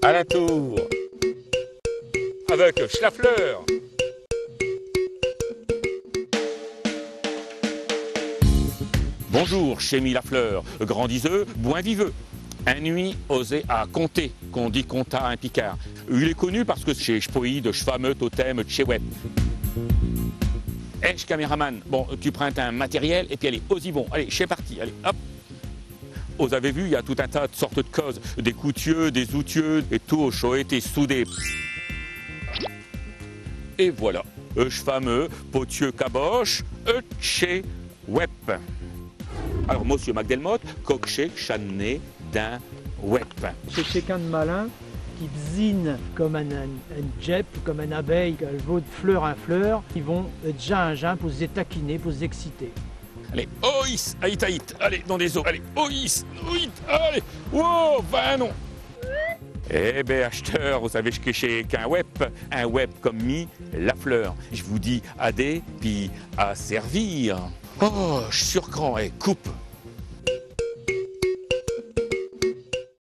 À la tour, avec Schlafleur. Bonjour, chémi Lafleur, grandiseux, boin viveux. Un nuit osé à compter, qu'on dit compta un picard. Il est connu parce que chez Spoïde, fameux totem Tchewet. Caméraman, bon, tu prends un matériel et puis allez, osy bon, allez, c'est parti, allez, hop. Vous avez vu, il y a tout un tas de sortes de causes, des coutieux, des outieux, et tout ont été soudés. Et voilà, fameux, potieux caboche, chez web. Alors, monsieur McDelmotte, coché, chané, d'un web. C'est quelqu'un de malin qui bzine comme un djep, comme une abeille, qu'elle vaut de fleur en fleur. Ils vont déjà un jeun pour se taquiner, pour exciter. Allez, oïs, aït, aït, allez, dans des eaux, allez, oïs, oït, allez, wow, ben non. Eh ben, acheteur, vous savez ce que c'est qu'un web comme mi, Lafleur. Je vous dis adé, puis à servir. Oh, je suis surcran, coupe.